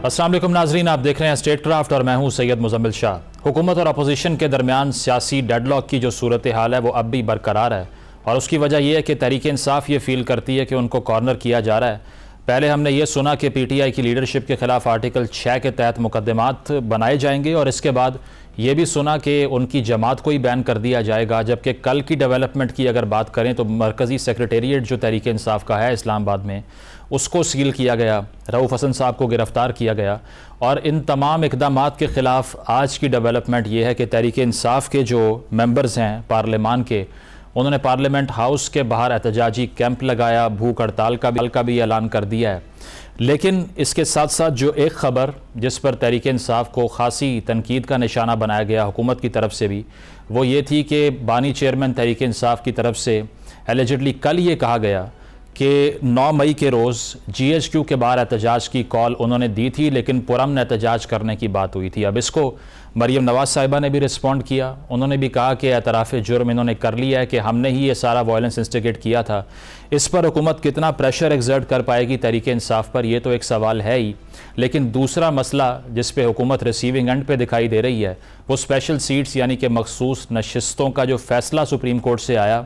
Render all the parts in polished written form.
अस्सलाम वालेकुम नाजरीन, आप देख रहे हैं स्टेट क्राफ्ट और मैं हूं सैयद मुजम्मिल शाह। हुकूमत और अपोजिशन के दरमियान सियासी डेडलॉक की जो सूरत हाल है वो अब भी बरकरार है और उसकी वजह यह है कि तहरीक इंसाफ ये फील करती है कि उनको कॉर्नर किया जा रहा है। पहले हमने ये सुना कि PTI की लीडरशिप के ख़िलाफ़ आर्टिकल 6 के तहत मुकदमात बनाए जाएंगे और इसके बाद ये भी सुना कि उनकी जमात को ही बैन कर दिया जाएगा। जबकि कल की डेवलपमेंट की अगर बात करें तो मरकज़ी सेक्रेटेरिएट जो तहरीक इंसाफ का है इस्लामाबाद में, उसको सील किया गया, रऊफ़ हसन साहब को गिरफ़्तार किया गया। और इन तमाम इक़दामात के ख़िलाफ़ आज की डेवलपमेंट ये है कि तहरीक इंसाफ के जो मेंबर्स हैं पार्लियामान के, उन्होंने पार्लियामेंट हाउस के बाहर एहतजाजी कैंप लगाया, भूख हड़ताल का भी ऐलान कर दिया है। लेकिन इसके साथ साथ जो एक ख़बर जिस पर तहरीक इंसाफ को ख़ासी तनकीद का निशाना बनाया गया हुकूमत की तरफ से भी, वो ये थी कि बानी चेयरमैन तहरीक इंसाफ की तरफ से एलिजिडली कल ये कहा गया कि 9 मई के रोज़ GHQ के बाहर एहतजाज की कॉल उन्होंने दी थी, लेकिन पुरअमन एहतजाज करने की बात हुई थी। अब इसको मरीम नवाज़ साहिबा ने भी रिस्पॉन्ड किया, उन्होंने भी कहा कि एतराफ़ जुर्म इन्होंने कर लिया है कि हमने ही ये सारा वायलेंस इंस्टिगेट किया था। इस पर हुकूमत कितना प्रेशर एक्सर्ट कर पाएगी तहरीक इंसाफ पर, ये तो एक सवाल है ही। लेकिन दूसरा मसला जिस पे हुकूमत रिसीविंग एंड पे दिखाई दे रही है वो स्पेशल सीट्स यानी कि मखसूस नशिस्तों का जो फैसला सुप्रीम कोर्ट से आया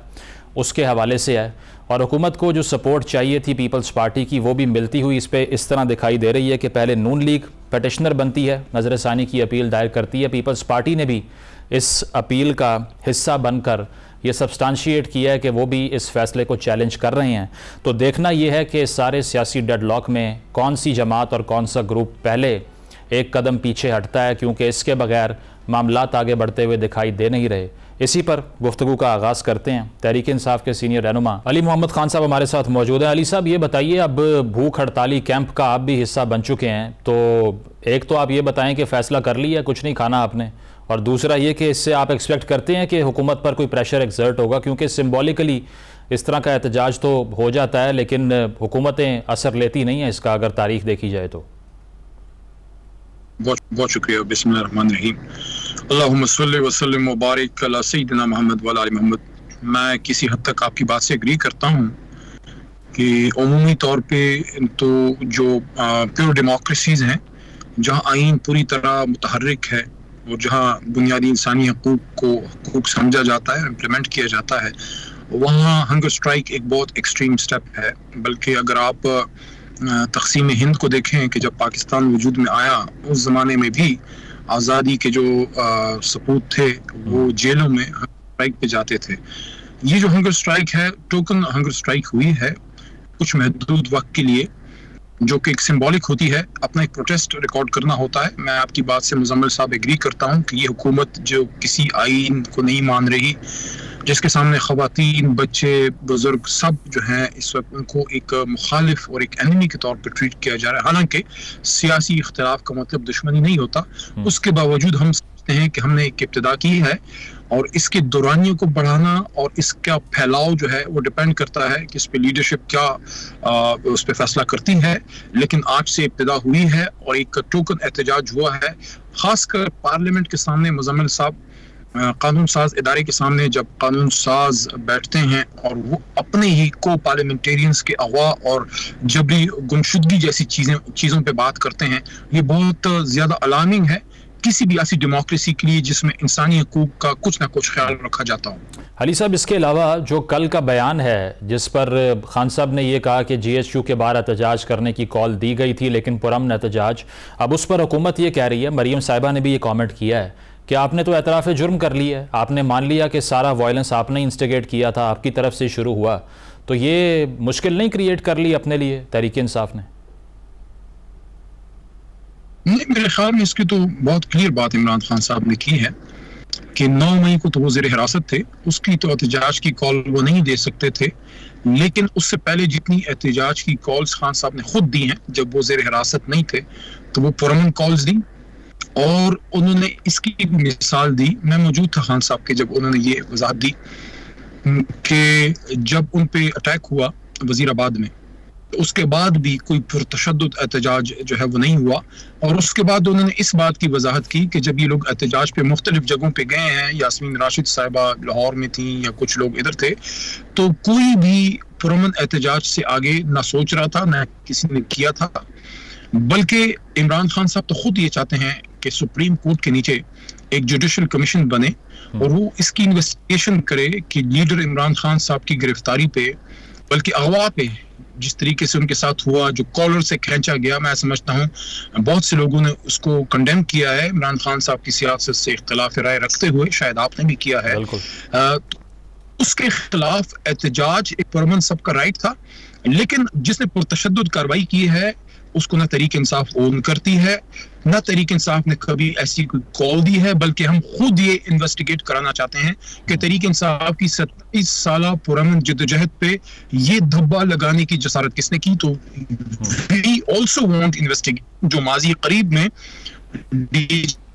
उसके हवाले से है। और हुकूमत को जो सपोर्ट चाहिए थी पीपल्स पार्टी की वो भी मिलती हुई इस तरह दिखाई दे रही है कि पहले नून लीग पटिशनर बनती है, नज़रसानी की अपील दायर करती है, पीपल्स पार्टी ने भी इस अपील का हिस्सा बनकर ये सब्सटेंशिएट किया है कि वो भी इस फैसले को चैलेंज कर रहे हैं। तो देखना ये है कि सारे सियासी डेडलॉक में कौन सी जमात और कौन सा ग्रुप पहले एक कदम पीछे हटता है, क्योंकि इसके बगैर मामलात आगे बढ़ते हुए दिखाई दे नहीं रहे। इसी पर गुफ्तगू का आगाज़ करते हैं। तहरीक इंसाफ के सीनियर रहनुमा अली मोहम्मद खान साहब हमारे साथ मौजूद हैं। अली साहब, ये बताइए, अब भूख हड़ताली कैंप का आप भी हिस्सा बन चुके हैं, तो एक तो आप ये बताएं कि फ़ैसला कर लिया, कुछ नहीं खाना आपने, और दूसरा ये कि इससे आप एक्सपेक्ट करते हैं कि हुकूमत पर कोई प्रेशर एक्सर्ट होगा, क्योंकि सिम्बॉलिकली इस तरह का एहतजाज तो हो जाता है लेकिन हुकूमतें असर लेती नहीं हैं इसका, अगर तारीख देखी जाए तो। बहुत शुक्रिया। बिस्मिल्लाहिर्रहमानिर्रहीम। अल्लाहुम्मा सल्लि व सल्लिम व बारिक अला सय्यिदिना मोहम्मद व अला आलि मोहम्मद। मैं किसी हद तक आपकी बात से एग्री करता हूँ कि उमूमी तौर पे तो जो प्योर डेमोक्रेसीज हैं, जहाँ आइन पूरी तरह मुतहर्रिक है और जहाँ बुनियादी इंसानी हकूक समझा जाता है, इम्प्लीमेंट किया जाता है, वहाँ हंगर स्ट्राइक एक बहुत एक्सट्रीम स्टेप है। बल्कि अगर आप तक़सीम हिंद को देखें कि जब पाकिस्तान वजूद में आया उस ज़माने में भी आज़ादी के जो सपूत थे वो जेलों में हंगर स्ट्राइक पे जाते थे। ये जो हंगर स्ट्राइक है, टोकन हंगर स्ट्राइक हुई है कुछ महदूद वक्त के लिए, जो कि एक सिंबॉलिक होती है, अपना एक प्रोटेस्ट रिकॉर्ड करना होता है। मैं आपकी बात से मुजम्मिल साहब एग्री करता हूँ कि ये हुकूमत जो किसी आइन को नहीं मान रही, जिसके सामने ख़वातीन, बच्चे, बुजुर्ग सब जो हैं इस वक्त उनको एक मुखालिफ और एक एनिमी के तौर पर ट्रीट किया जा रहा है। हालांकि सियासी इख्तिलाफ का मतलब दुश्मनी नहीं होता, उसके बावजूद हम समझते हैं कि हमने एक इब्तिदा की है और इसके दौरानियों को बढ़ाना और इसका फैलाव जो है वो डिपेंड करता है कि इस पे लीडरशिप क्या उस पर फैसला करती है। लेकिन आज से इब्तिदा हुई है और एक टोकन एहतजाज हुआ है, खासकर पार्लियामेंट के सामने। मुजम्मिल साहब, कानून साज इदारे के सामने जब कानून साज बैठते हैं और वो अपने ही को पार्लियामेंटेरियंस के अगवा और जबरी गुमशुदगी जैसी चीज़ों पे बात करते हैं, ये बहुत ज़्यादा अलार्मिंग है किसी भी ऐसी डेमोक्रेसी के लिए जिसमें इंसानी हकूक का कुछ ना कुछ ख्याल रखा जाता हो। अली साहब, इसके अलावा जो कल का बयान है जिस पर खान साहब ने ये कहा कि GHQ के बाहर एहतजाज करने की कॉल दी गई थी लेकिन पुरअमन एहतजाज, अब उस पर हुकूमत ये कह रही है, मरीम साहिबा ने भी ये कॉमेंट किया है कि आपने तो एतराफ़ जुर्म कर ली है, आपने मान लिया कि सारा वायलेंस आपने इंस्टिगेट किया था, आपकी तरफ से शुरू हुआ, तो ये मुश्किल नहीं क्रिएट कर ली अपने लिए तहरीक इंसाफ ने? नहीं, मेरे ख्याल में इसकी तो बहुत क्लियर बात इमरान खान साहब ने की है कि 9 मई को तो वो ज़ेर हिरासत थे, उसकी तो एहतजाज की कॉल वो नहीं दे सकते थे। लेकिन उससे पहले जितनी एहतजाज की कॉल्स खान साहब ने खुद दी हैं जब वो ज़ेर हिरासत नहीं थे, तो वो पुरअमन कॉल्स दी और उन्होंने इसकी मिसाल दी। मैं मौजूद था खान साहब के जब उन्होंने ये वजाहत दी कि जब उन पे अटैक हुआ वजीराबाद में, उसके बाद भी कोई पुरतशद्दुद एहतजाज जो है वो नहीं हुआ। और उसके बाद उन्होंने इस बात की वजाहत की कि जब ये लोग एहतजाज पे मुख्तलिफ जगहों पे गए हैं, यास्मीन राशिद साहिबा लाहौर में थी या कुछ लोग इधर थे, तो कोई भी पुरअमन एहतजाज से आगे ना सोच रहा था, ना किसी ने किया था। बल्कि इमरान खान साहब तो खुद ये चाहते हैं कि सुप्रीम कोर्ट के नीचे एक जुडिशल कमीशन बने और वो इसकी इन्वेस्टिगेशन करे कि लीडर इमरान खान साहब की गिरफ्तारी पे, बल्कि अगवा पे जिस तरीके से उनके साथ हुआ, जो कॉलर से खींचा गया, मैं समझता हूँ बहुत से लोगों ने उसको कंडेम किया है इमरान खान साहब की सियासत से इख्तिलाफ राय रखते हुए, शायद आपने भी किया है। उसके खिलाफ एहतजाज एक पुरअमन सबका राइट था, लेकिन जिसने पुरतशद्दुद कार्रवाई की है उसको ना तहरीक इंसाफ ओन करती है, ना तहरीक इंसाफ ने कभी ऐसी कोई कॉल दी है, बल्कि हम खुद ये इन्वेस्टिगेट कराना चाहते हैं कि तहरीक इंसाफ की 27 साल पुरअमन जद्दोजहद पे ये धब्बा लगाने की जसारत किसने की। तो वी ऑल्सो वांट इन्वेस्टिगेट, जो माजी करीब में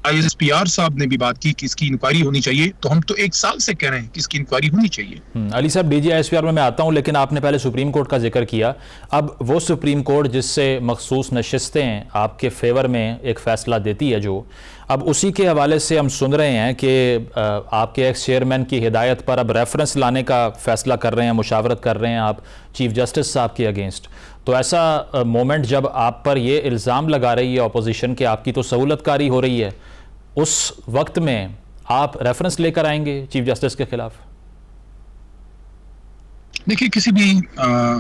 ISPR साहब ने भी बात की कि इसकी इंक्वायरी होनी चाहिए, तो हम तो 1 साल से कह रहे हैं कि इसकी इंक्वायरी होनी चाहिए। अली साहब, DG ISPR में मैं आता हूं, लेकिन आपने पहले सुप्रीम कोर्ट का जिक्र किया। अब वो सुप्रीम कोर्ट जिससे मखसूस नशिस्तें आपके फेवर में एक फैसला देती है, जो अब उसी के हवाले से हम सुन रहे हैं कि आपके एक्स चेयरमैन की हिदायत पर अब रेफरेंस लाने का फैसला कर रहे हैं, मुशावरत कर रहे हैं आप चीफ जस्टिस साहब के अगेंस्ट। तो ऐसा मोमेंट जब आप पर ये इल्ज़ाम लगा रही है अपोजिशन कि आपकी तो सहूलतकारी हो रही है, उस वक्त में आप रेफरेंस लेकर आएंगे चीफ जस्टिस के खिलाफ? देखिए, किसी भी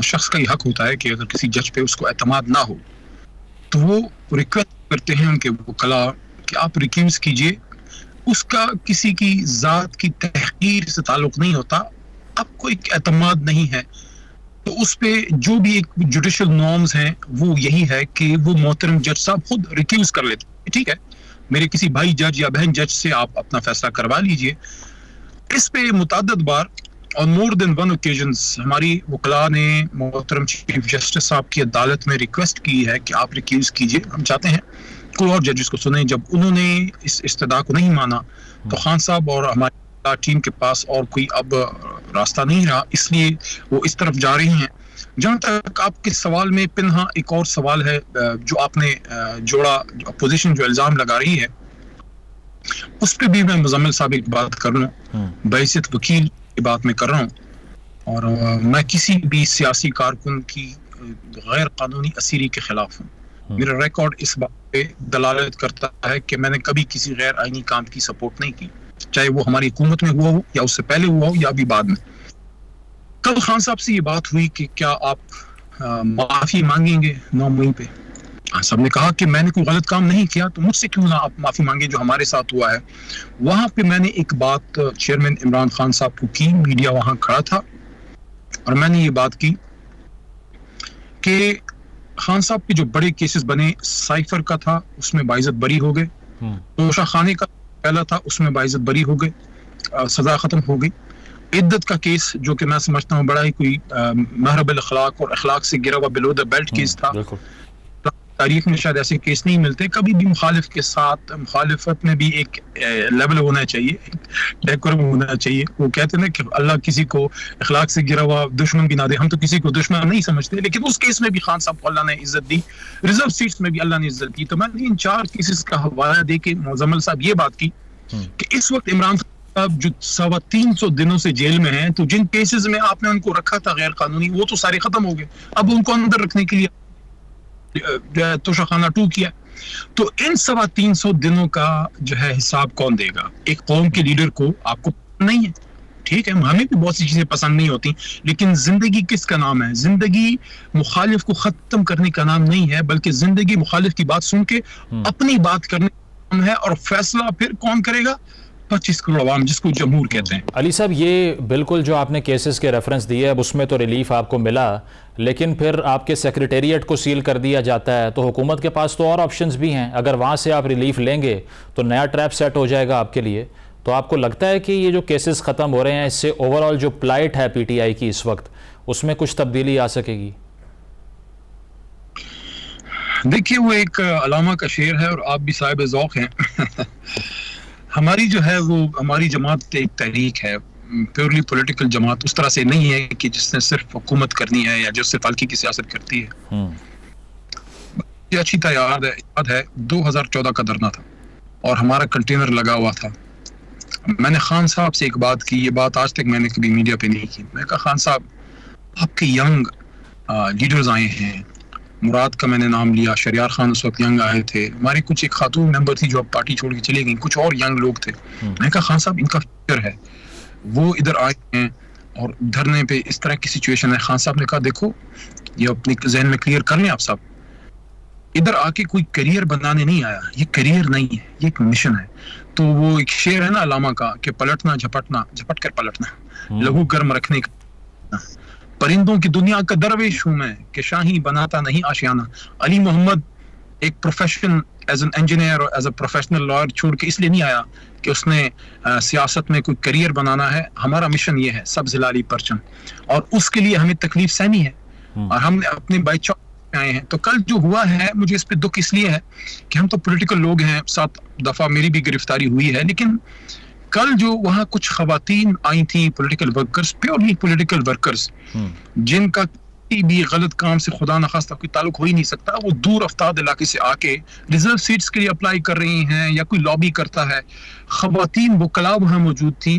शख्स का ये हक होता है कि अगर किसी जज पे उसको एतमाद ना हो तो वो रिक्वेस्ट करते हैं उनके वकला कि आप रिक्यूज कीजिए। उसका किसी की जात की तहकीर से ताल्लुक नहीं होता, आपको एक एतमाद नहीं है तो उस पे जो भी एक जुडिशल नॉर्म्स हैं वो यही है कि वो मोहतरम जज साहब खुद रिक्यूज कर लेते हैं। ठीक है, मेरे किसी भाई जज या बहन जज से आप अपना फैसला करवा लीजिए। इस पे मुतअद्दिद बार और मोर देन वन ओकेजन्स हमारी वकला ने मोहतरम चीफ जस्टिस साहब की अदालत में रिक्वेस्ट की है कि आप रिक्यूज कीजिए, हम चाहते हैं कोई और जजेस को सुने। जब उन्होंने इस इस्तदा को नहीं माना तो खान साहब और हमारी टीम के पास और कोई अब रास्ता नहीं रहा, इसलिए वो इस तरफ जा रही हैं। जहां तक आपके सवाल में पिन्हा एक और सवाल है जो आपने जोड़ा, अपोजिशन जो इल्जाम लगा रही है, उस पर भी मैं मुजम्मिल साहब एक बात कर रहा हूँ, बहैसियत वकील की बात मैं कर रहा हूँ, और मैं किसी भी सियासी कारकुन की गैर कानूनी असीरी के खिलाफ हूँ। मेरा रिकॉर्ड इस बात पे दलालत करता है कि मैंने कभी किसी गैर आईनी काम की सपोर्ट नहीं की, चाहे वो हमारी हुकूमत में हुआ हो या उससे पहले हुआ हो या अभी बाद में। कल खान साहब से ये बात हुई कि क्या आप माफी मांगेंगे 9 मई पे। खान साहब ने कहा कि मैंने कोई गलत काम नहीं किया, तो मुझसे क्यों ना आप माफी मांगे जो हमारे साथ हुआ है। वहां पे मैंने एक बात चेयरमैन इमरान खान साहब को की, मीडिया वहां खड़ा था, और मैंने ये बात की कि खान साहब के जो बड़े केसेस बने, साइफर का था उसमें बाइज्जत बरी हो गए, तोशा खाने का पहला था उसमें बाइज्जत बरी हो गए, सजा खत्म हो गई। इद्दत का केस जो कि मैं समझता हूँ बड़ा ही कोई महरब अखलाक और अखलाक से गिरा हुआ बिलो द बेल्ट केस था। तारीख में शायद ऐसे केस नहीं मिलते। कभी भी मुखालिफ के साथ मुखालिफत में भी एक लेवल होना चाहिए, डेकोरम होना चाहिए। वो कहते हैं ना कि अल्लाह किसी को अखलाक से गिरा हुआ दुश्मन भी ना दे। हम तो किसी को दुश्मन नहीं समझते, लेकिन उस केस में भी खान साहब को अल्लाह ने इज्जत दी, रिजर्व सीट्स में भी अल्लाह ने इज्जत दी। तो मैंने इन 4 केसेस का हवाला दे के मुजम्मिल साहब ये बात की कि इस वक्त इमरान अब जो 350 दिनों से जेल में हैं, तो जिन केसेस में आपने उनको रखा था गैर कानूनी, वो तो सारे खत्म हो गए। अब उनको अंदर रखने के लिए तोशाखाना 2 किया। तो इन 350 दिनों का जो है हिसाब कौन देगा? एक कौम के लीडर को आपको नहीं है, ठीक है, हमें भी बहुत सी चीजें पसंद नहीं होती, लेकिन जिंदगी किसका नाम है? जिंदगी मुखालिफ को खत्म करने का नाम नहीं है, बल्कि जिंदगी मुखालिफ की बात सुन के अपनी बात करने का नाम है, और फैसला फिर कौन करेगा? 25 करोड़ अवाम, जिसको जमहूर कहते हैं। अली साहब, ये बिल्कुल जो आपने केसेस के रेफरेंस दिए, अब उसमें तो रिलीफ आपको मिला, लेकिन फिर आपके सेक्रेटेरिएट को सील कर दिया जाता है, तो हुकूमत के पास तो और ऑप्शंस भी हैं। अगर वहाँ से आप रिलीफ लेंगे तो नया ट्रैप सेट हो जाएगा आपके लिए। तो आपको लगता है कि ये जो केसेस ख़त्म हो रहे हैं, इससे ओवरऑल जो प्लाइट है PTI की इस वक्त, उसमें कुछ तब्दीली आ सकेगी? देखिए, वो एक अलामा का शेर है और आप भी साहिब ज़ौक़ हैं। हमारी जो है वो हमारी जमात एक तहरीक है, प्योरली पॉलिटिकल जमात, उस तरह से नहीं है कि जिसने सिर्फ हुकूमत करनी है या जो सिर्फ हल्की की सियासत करती है। ये अच्छी तरह याद है 2014 का धरना था और हमारा कंटेनर लगा हुआ था। मैंने खान साहब से एक बात की, ये बात आज तक मैंने कभी मीडिया पे नहीं की। मैं कहा, खान साहब, आपके यंग लीडर्स आए हैं, मुराद का मैंने नाम लिया, शरियार खान उस वक्त यंग आए थे, हमारे कुछ एक खातून मेंबर थी जो अब पार्टी छोड़ के चली गई, कुछ और यंग लोग थे। मैंने कहा खान साहब इनका फ्यूचर है, वो इधर आए हैं और धरने पे इस तरह की सिचुएशन है। खान साहब ने कहा देखो ये अपने जहन में क्लियर कर लें आप साहब, इधर आके कोई करियर बनाने नहीं आया, ये करियर नहीं है, ये एक मिशन है। तो वो एक शेर है ना अलामा का कि पलटना झपटना, झपट कर पलटना, लहू गर्म रखने का, परिंदों की दुनिया का दरवेश हूं मैं कि शाही बनाता नहीं आशियाना। अली मोहम्मद एक प्रोफेशन एज एन इंजीनियर और एज अ प्रोफेशनल लॉयर छोड़ के इसलिए नहीं आया कि उसने सियासत में कोई करियर बनाना है। हमारा मिशन ये है सब्ज़ हिलाली परचम, और उसके लिए हमें तकलीफ सहनी है और हमने अपने बाईचार आए हैं। तो कल जो हुआ है मुझे इस पे दुख इसलिए है कि हम तो पॉलिटिकल लोग हैं, 7 दफा मेरी भी गिरफ्तारी हुई है, लेकिन कल जो वहाँ कुछ खवातीन आई थी, political workers, purely political workers, जिनका भी गलत काम से खुदा न खास्ता कोई ताल्लुक हो ही नहीं सकता, वो दूर अफ्ताद इलाके से आके रिजर्व सीट्स के लिए अप्लाई कर रही हैं या कोई लॉबी करता है। खवातीन वकला वहाँ मौजूद थी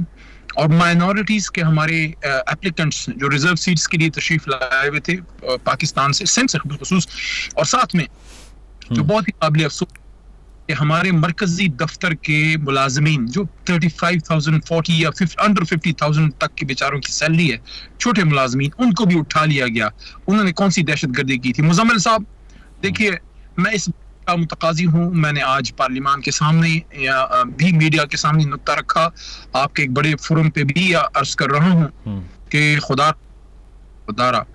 और माइनॉरिटीज के हमारे एप्लीकेंट्स जो रिजर्व सीट्स के लिए तशरीफ लाए हुए थे पाकिस्तान से, सिंध से बिलखुसूस, और साथ में जो बहुत ही काबिल अफसोस कि हमारे मरकजी दफ्तर के मुलाजमीन जो 35,000, 40 या अंडर 50,000 तक के बेचारों की सैलरी है, छोटे मुलाजमीन, उनको भी उठा लिया गया। उन्होंने कौन सी दहशतगर्दी की थी? मुजम्मिल साहब देखिए, मैं इस का मुतकाजी हूँ, मैंने आज पार्लियामान के सामने या भी मीडिया के सामने नुक्ता रखा, आपके एक बड़े फोरम पे भी अर्ज कर रहा हूँ कि खुदारा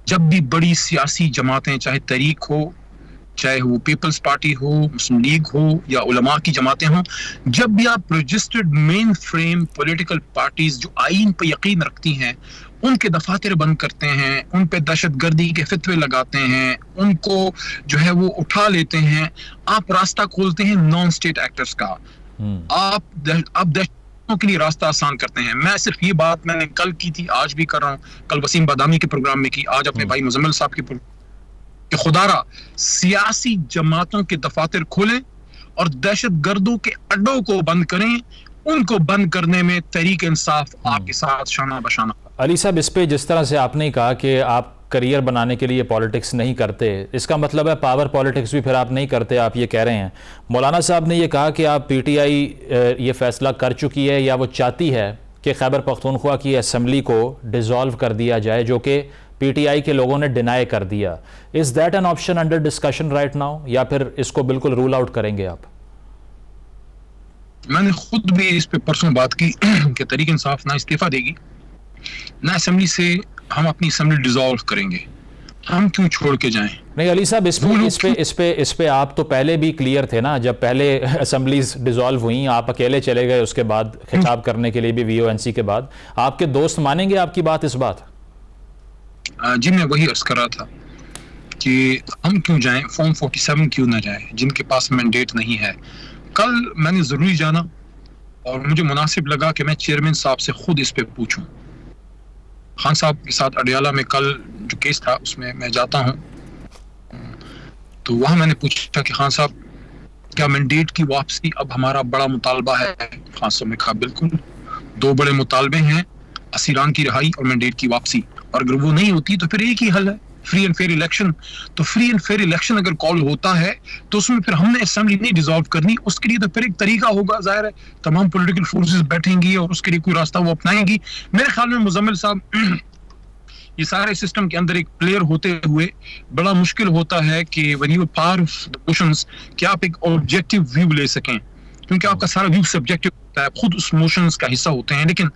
जब भी बड़ी सियासी जमातें, चाहे तहरीक हो, चाहे वो पीपल्स पार्टी हो, मुस्लिम लीग हो या उलमा की जमातें हों, जब भी आप registered main frame political parties जो आईन पर यकीन रखती हैं उनके दफातर बंद करते हैं, उन पे दहशतगर्दी के फितवे लगाते हैं, उनको जो है वो उठा लेते हैं, आप रास्ता खोलते हैं नॉन स्टेट एक्टर्स का, आप दहशतों के लिए रास्ता आसान करते हैं। मैं सिर्फ ये बात मैंने कल की थी, आज भी कर रहा हूँ, कल वसीम बादामी के प्रोग्राम में की, आज अपने भाई मुजम्मिल साहब के कि खुदारा सियासी जमातों के दफातर खोलें और दहशतगर्दों के अड्डों को बंद करें। उनको बंद करने में तहरीक इंसाफ आपके साथ शाना बशाना। अली साहब, इस पे जिस तरह से आपने कहा कि आप करियर बनाने के लिए पॉलिटिक्स नहीं करते, इसका मतलब है पावर पॉलिटिक्स भी फिर आप नहीं करते, आप ये कह रहे हैं। मौलाना साहब ने ये कहा कि आप पीटीआई ये फैसला कर चुकी है या वो चाहती है कि खैबर पख्तूनख्वा की असम्बली को डिसॉल्व कर दिया जाए, जो कि पीटीआई के लोगों ने डिनाई कर दिया। Is that an option under discussion right now, या फिर इसको बिल्कुल रूल आउट करेंगे आप? मैंने खुद भी इस पे परसों बात की कि तहरीक इंसाफ ना इस्तीफा देगी ना असेंबली से हम अपनी असेंबली डिसॉल्व करेंगे, हम क्यों छोड़ के जाएं? नहीं अली साहब, इस पे आप तो पहले भी क्लियर थे ना, जब पहले असेंबलीज डिसॉल्व हुई आप अकेले चले गए, उसके बाद खिताब करने के लिए भी वीओएनसी के बाद। आपके दोस्त मानेंगे आपकी बात, इस बात? जी मैं वही अर्ज कर रहा था कि हम क्यों जाएं, फॉर्म 47 क्यों ना जाए जिनके पास मैंडेट नहीं है। कल मैंने जरूरी जाना और मुझे मुनासिब लगा कि मैं चेयरमैन साहब से खुद इस पे पूछूं। खान साहब के साथ अडियाला में कल जो केस था उसमें मैं जाता हूं, तो वहां मैंने पूछा कि खान साहब क्या मैंडेट की वापसी अब हमारा बड़ा मुतालबा है? खान साहब ने कहा बिल्कुल, 2 बड़े मुतालबे हैं, असीरान की रिहाई और मैंडेट की वापसी, और अगर वो नहीं होती तो फिर एक ही हल है, फ्री एंड फेयर इलेक्शन। तो फ्री एंड फेयर इलेक्शन अगर कॉल होता है तो उसमें फिर हमने असेंबली नहीं डिसॉल्व करनी, उसके लिए तो फिर एक तरीका होगा, जाहिर है तमाम पॉलिटिकल फोर्सेस बैठेंगी और उसके लिए कोई रास्ता वो अपनाएंगी। मेरे ख्याल में मुजम्मिल साहब ये सारे सिस्टम के अंदर एक प्लेयर होते हुए बड़ा मुश्किल होता है कि when you par of the motions कि आप एक ऑब्जेक्टिव व्यू ले सकें, क्योंकि आपका सारा व्यू सब्जेक्टिव होता है, खुद उस मोशंस का हिस्सा होते हैं। लेकिन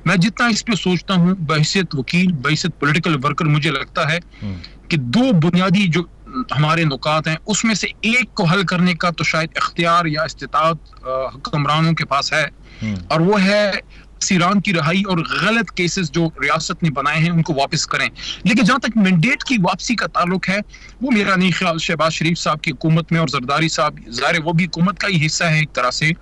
मैं जितना इस पे सोचता हूँ बहैसियत वकील, बहैसियत पॉलिटिकल वर्कर, मुझे लगता है कि 2 बुनियादी जो हमारे नुकात हैं उसमें से एक को हल करने का तो शायद इख्तियार या इस्तिताअत हुक्मरानों के पास है, और वो है सीरान की रिहाई और गलत केसेस जो रियासत ने बनाए हैं उनको वापस करें। लेकिन जहां तक मैंडेट की वापसी का ताल्लुक है, वो मेरा नहीं ख्याल शहबाज शरीफ साहब की हुकूमत में और जरदारी साहब, ज़ाहिर वो भी हुकूमत का ही हिस्सा है एक तरह से,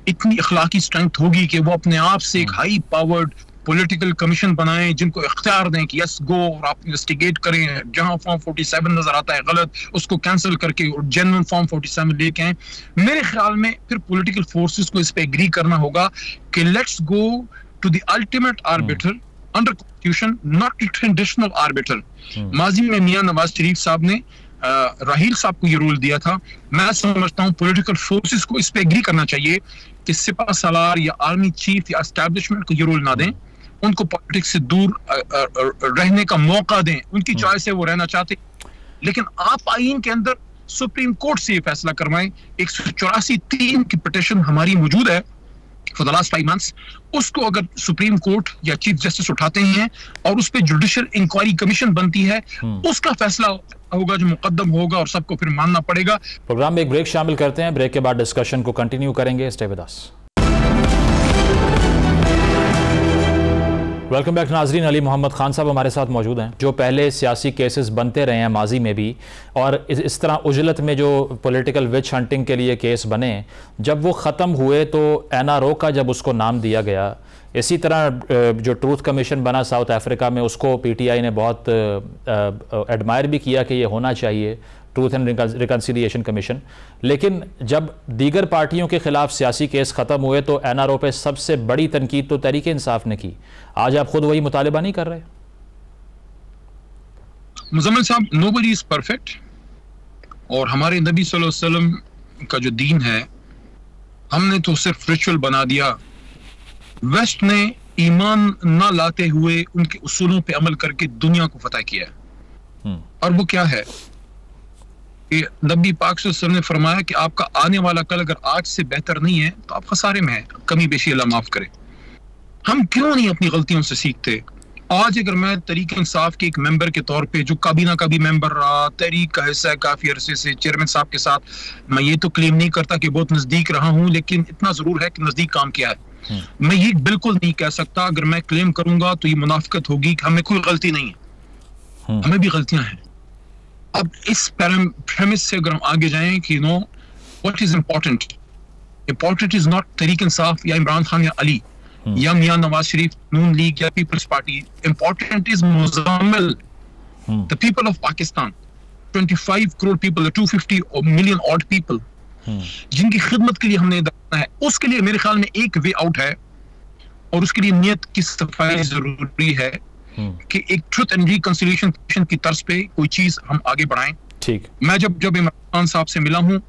इतनी अखलाकी स्ट्रेंथ होगी कि वो अपने आप से एक हाई पावर्ड पॉलिटिकल कमीशन बनाएं जिनको इख्तियार दें कि यस गो और आप इन्वेस्टिगेट करें, जहां फॉर्म 47 नजर आता है गलत उसको कैंसिल करके और जेन्युइन फॉर्म 47 लेके आए। मेरे ख्याल में फिर पॉलिटिकल फोर्सेस को इस पे एग्री करना होगा कि let's go to the ultimate arbiter under constitution, not traditional arbiter. माजी में मियां नवाज शरीफ साहब ने राहील साहब को ये रोल दिया था। मैं समझता हूँ पॉलिटिकल फोर्सेस को इस पे एग्री करना चाहिए कि सिपा सालार या आर्मी चीफ या एस्टैब्लिशमेंट को ये रोल ना दें, उनको पॉलिटिक्स से दूर रहने का मौका दें। उनकी चॉइस है, वो रहना चाहते, लेकिन आप आईन के अंदर सुप्रीम कोर्ट से ये फैसला करवाएं। 184(3) की पिटीशन हमारी मौजूद है फॉर द लास्ट 5 months, उसको अगर सुप्रीम कोर्ट या चीफ जस्टिस उठाते हैं और उस पर जुडिशियल इंक्वायरी कमीशन बनती है, उसका फैसला होगा जो मुकद्दम होगा और सबको फिर मानना पड़ेगा। प्रोग्राम में एक ब्रेक शामिल करते हैं, ब्रेक के बाद डिस्कशन को कंटिन्यू करेंगे। Stay with us. Welcome back नाजरीन। अली मोहम्मद खान साहब हमारे साथ मौजूद हैं, जो पहले सियासी केसेस बनते रहे हैं माजी में भी, और इस तरह उजलत में जो पॉलिटिकल विच हंटिंग के लिए केस बने, जब वो ख़त्म हुए तो NRO का जब उसको नाम दिया गया, इसी तरह जो ट्रूथ कमीशन बना साउथ अफ्रीका में, उसको PTI ने बहुत एडमायर भी किया कि ये होना चाहिए, ट्रूथ एंड रिकन्सिलिएशन कमीशन। लेकिन जब दीगर पार्टियों के खिलाफ सियासी केस ख़त्म हुए तो NRO पे सबसे बड़ी तनकीद तो तहरीक इंसाफ ने की। आज आप खुद वही मुतालिबा नहीं कर रहे? मुज़म्मिल साहब, नोबडी इज परफेक्ट, और हमारे नबी सल्लल्लाहु अलैहि वसल्लम का जो दीन है, हमने तो सिर्फ रिचुअल बना दिया। वेस्ट ने ईमान ना लाते हुए उनके उसूलों पे अमल करके दुनिया को फतह किया। और वो क्या है कि नबी पाक सल्लल्लाहु अलैहि वसल्लम ने फरमाया कि आपका आने वाला कल अगर आज से बेहतर नहीं है तो आप खसारे में हैं, कमी बेशी अल्लाह माफ करे। हम क्यों नहीं अपनी गलतियों से सीखते? आज अगर मैं तहरीक इंसाफ के एक मेंबर के तौर पे, जो काबीना का भी मेंबर रहा, तहरीक का हिस्सा है काफी अरसे से, चेयरमैन साहब के साथ, मैं ये तो क्लेम नहीं करता कि बहुत नजदीक रहा हूं, लेकिन इतना जरूर है कि नजदीक काम किया है। मैं ये बिल्कुल नहीं कह सकता, अगर मैं क्लेम करूंगा तो ये मुनाफिकत होगी कि हमें कोई गलती नहीं है, हमें भी गलतियां हैं। अब इस प्रेमिस से अगर हम आगे जाएं कि no what is important is not Tehreek Insaf या इमरान खान या अली या मियां नवाज शरीफ, नून लीग या Peoples Party. Important is Muzammil, the people of Pakistan, 25 crore people, 250 million odd people, जिनकी खिदमत के लिए हमने करना है। उसके लिए मेरे ख्याल में एक वे आउट है, और उसके लिए नियत की सफाई जरूरी है कि एक ट्रुथ एंड रिकंसिलिएशन कमीशन की तर्ज पे कोई चीज हम आगे बढ़ाएं। ठीक। मैं जब इमरान खान साहब से मिला हूं,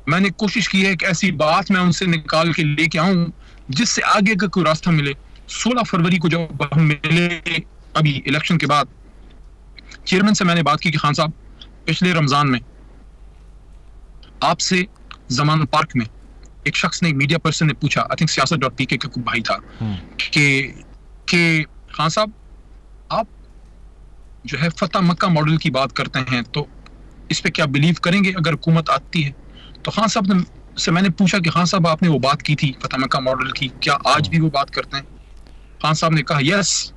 मैंने कोशिश की है कि ऐसी बात मैं उनसे निकाल के लेके आऊं जिससे आगे का कोई रास्ता मिले। 16 फरवरी को जब हम मिले अभी इलेक्शन के बाद, चेयरमैन से मैंने बात की कि खान साहब, पिछले रमजान में आपसे जमान पार्क में एक शख्स ने, मीडिया पर्सन ने पूछा, आई थिंक siyaset.pk का कोई भाई था, कि खान साहब आप जो है फतह मक्का मॉडल की बात करते हैं, तो इस पे क्या बिलीव करेंगे अगर हुकूमत आती है? तो खान साहब से मैंने पूछा कि खान साहब आपने वो बात की थी फतह मक्का मॉडल की, क्या आज भी वो बात करते हैं? खान साहब ने कहा यस,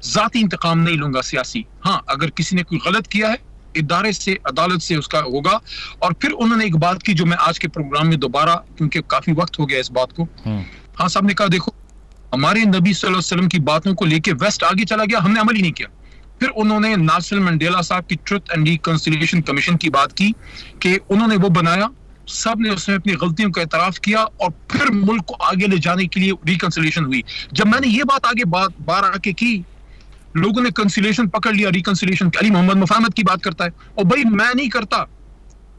जाती इंतकाम नहीं लूंगा सियासी, हाँ अगर किसी ने कोई गलत किया है इदारे से, अदालत से उसका होगा। और फिर उन्होंने एक बात की जो मैं आज के प्रोग्राम में दोबारा, क्योंकि काफी वक्त हो गया इस बात को, खान साहब ने कहा देखो हमारे नबी सल्लल्लाहु अलैहि वसल्लम की बातों को लेके वेस्ट आगे चला गया, हमने अमल ही नहीं किया। फिर उन्होंने नेल्सन मंडेला साहब की ट्रुथ एंड रिकंसिलिएशन कमीशन की बात की कि उन्होंने वो बनाया, सब ने उसमें अपनी गलतियों का एतराफ किया, और फिर मुल्क को आगे ले जाने के लिए रिकंसिलिएशन हुई। जब मैंने ये बात आगे बार आके की, लोगों ने कंसिलिएशन पकड़ लिया, रिकंसिलिएशन। अली मोहम्मद मुफाहमत की बात करता है, और भाई मैं नहीं करता,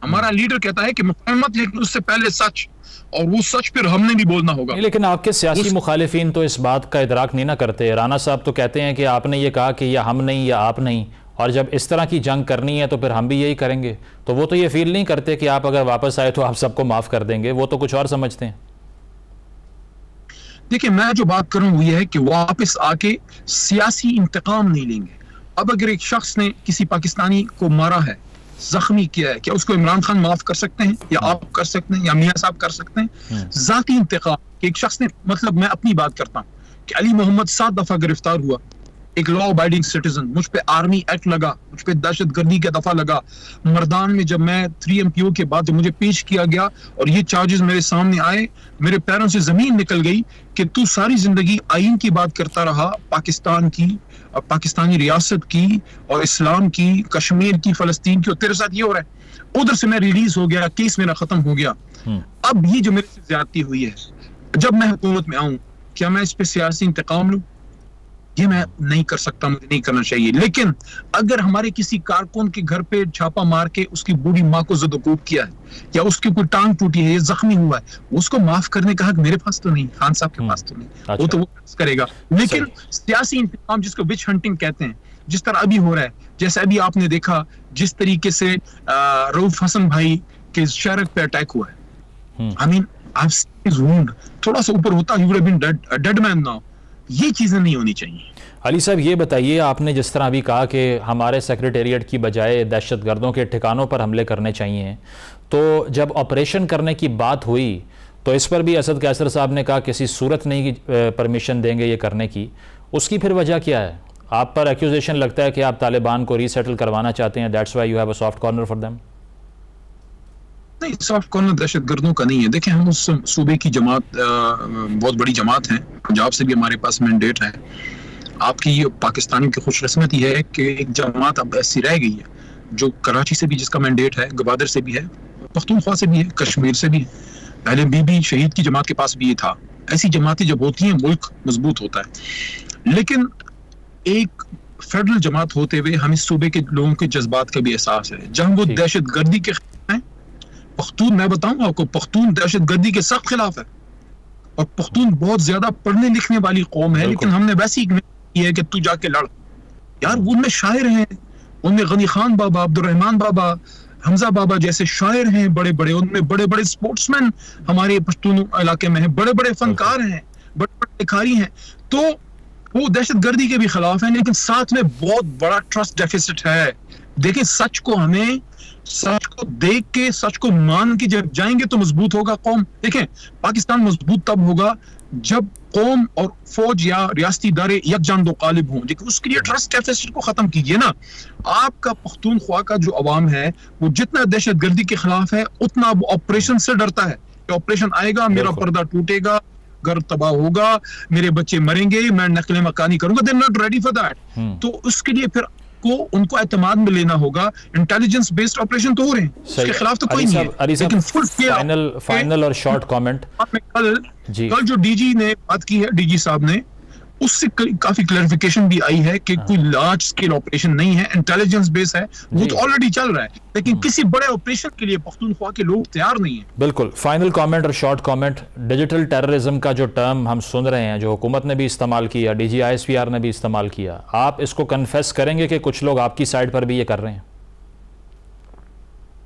हमारा लीडर कहता है कि मुफाहमत, लेकिन उससे पहले सच, और वो सच फिर हमने भी बोलना होगा। लेकिन आपके सियासी मुखालिफिन तो इस बात का इदराक नहीं ना करते। राना साहब तो कहते हैं कि आपने ये कहा कि या हम नहीं या आप नहीं, और जब इस तरह की जंग करनी है तो फिर हम भी यही करेंगे। तो वो तो ये फील नहीं करते कि आप अगर वापस आए तो आप सबको माफ कर देंगे, वो तो कुछ और समझते हैं। देखिए, मैं जो बात कर रहा हूं वो ये है कि वापस आके सियासी इंतकाम नहीं लेंगे। अब अगर एक शख्स ने किसी पाकिस्तानी को मारा है, जख्मी किया है, क्या उसको इमरान खान माफ कर सकते हैं, या आप कर सकते हैं, या मियां साहब कर सकते हैं? जाती इंतकाम कि एक शख्स ने, मतलब मैं अपनी बात करता हूं कि अली मोहम्मद 7 दफा गिरफ्तार हुआ, एक लॉ अबाइडिंग सिटीजन, मुझ पे आर्मी एक्ट लगा, मुझ पे दहशतगर्दी का दफा लगा। मर्दान में जब मैं 3MPO के बाद जब मुझे पेश किया गया और ये चार्जेस मेरे सामने आए, मेरे पैरों से जमीन निकल गई कि तू सारी जिंदगी आइन की बात करता रहा, पाकिस्तान की, पाकिस्तानी रियासत की और इस्लाम की, कश्मीर की, फलस्तीन की, और तेरे साथ ये हो रहा है। उधर से मैं रिलीज हो गया, केस मेरा खत्म हो गया। अब ये जो मेरे से ज्यादती हुई है, जब मैं हुकूमत में आऊं, क्या मैं इस पे सियासी इंतकाम लूं? ये मैं नहीं कर सकता, मुझे नहीं करना चाहिए। लेकिन अगर हमारे किसी कारकुन के घर पे छापा मार के उसकी बूढ़ी माँ को ज़दोकूब किया है, या उसकी कोई टांग टूटी है या जख्मी हुआ है, उसको माफ करने का हक मेरे पास तो नहीं, खान साहब के पास तो नहीं। अच्छा। वो तो वो करेगा। लेकिन सियासी इंतकाम, जिसको विच हंटिंग कहते हैं, जिस तरह अभी हो रहा है, जैसे अभी आपने देखा जिस तरीके से रऊफ हसन भाई के शहर पे अटैक हुआ है, I mean I've seen his wound, थोड़ा सा ऊपर होता he would have been dead man now। ये चीजें नहीं होनी चाहिए। अली साहब ये बताइए, आपने जिस तरह अभी कहा कि हमारे सेक्रेटेरिएट की बजाय दहशतगर्दों के ठिकानों पर हमले करने चाहिए, तो जब ऑपरेशन करने की बात हुई तो इस पर भी असद कैसर साहब ने कहा किसी सूरत नहीं परमिशन देंगे ये करने की। उसकी फिर वजह क्या है? आप पर एक्यूजेशन लगता है कि आप तालिबान को रीसेटल करवाना चाहते हैं, that's why you have a soft corner for them. नहीं, सॉफ्ट कॉर्नर दहशतगर्दों का नहीं है। देखें, हम उस सूबे की जमात, बहुत बड़ी जमात है, पंजाब से भी हमारे पास मैंडेट है। आपकी पाकिस्तानियों की खुशकिस्मती है कि एक जमात अब ऐसी रह गई है जो कराची से भी जिसका मैंडेट है, गवादर से भी है, पख्तूनख्वा से भी है, कश्मीर से भी है। पहले बीबी शहीद की जमात के पास भी ये था। ऐसी जमातें जब होती हैं मुल्क मजबूत होता है। लेकिन एक फेडरल जमात होते हुए हमें सूबे के लोगों के जज्बात का भी एहसास है। जहां वो दहशतगर्दी के हैं, पख्तून, मैं बताऊंगा आपको, पख्तून दहशतगर्दी के सख्त खिलाफ है। और पख्तून बहुत ज्यादा पढ़ने लिखने वाली कौम है, लेकिन हमने वैसी की है कि तू जाके लड़। यार उनमें शायर हैं, उनमें गनी खान बाबा, अब्दुर्रहमान बाबा, हमजा बाबा जैसे शायर हैं बड़े बड़े। उनमें बड़े बड़े स्पोर्ट्समैन हमारे पश्तून इलाके में हैं, बड़े बड़े फनकार हैं, बड़े बड़े लिखारी हैं। तो वो दहशतगर्दी के भी खिलाफ है, लेकिन साथ में बहुत बड़ा ट्रस्ट डेफिसिट है। देखिए, सच को देख के, सच को मान के जब जाएंगे तो मजबूत होगा कौम। देखें, पाकिस्तान मजबूत तब होगा जब कौम और फौज या रियासती इदारे यकजान दो कालिब हों। लेकिन उसके लिए ट्रस्ट डेफिसिट को खत्म कीजिए ना। आपका पख्तूनख्वा का जो अवाम है वो जितना दहशतगर्दी के खिलाफ है, उतना वो ऑपरेशन से डरता है कि ऑपरेशन आएगा, मेरा पर्दा टूटेगा, घर तबाह होगा, मेरे बच्चे मरेंगे, मैं नकले मकानी करूंगा। They are not ready for that. तो उसके लिए फिर उनको एतमाद में लेना होगा। इंटेलिजेंस बेस्ड ऑपरेशन तो हो रहे हैं, उसके खिलाफ तो कोई नहीं है। लेकिन फुल फाइनल और शॉर्ट कमेंट। कल जो डीजी ने बात की है, डीजी साहब ने, उससे काफी क्लैरिफिकेशन भी आई है कि कोई लार्ज स्केल ऑपरेशन नहीं है, इंटेलिजेंस बेस है, वो तो ऑलरेडी चल रहा है। लेकिन किसी बड़े ऑपरेशन के लिए पख्तूनख्वा के लोग तैयार नहीं है। बिल्कुल। फाइनल कमेंट और शॉर्ट कमेंट। डिजिटल टेररिज्म का जो टर्म हम सुन रहे हैं, जो हुकूमत ने भी इस्तेमाल किया, डीजी ISPR ने भी इस्तेमाल किया, आप इसको कन्फेस करेंगे कि कुछ लोग आपकी साइड पर भी ये कर रहे हैं?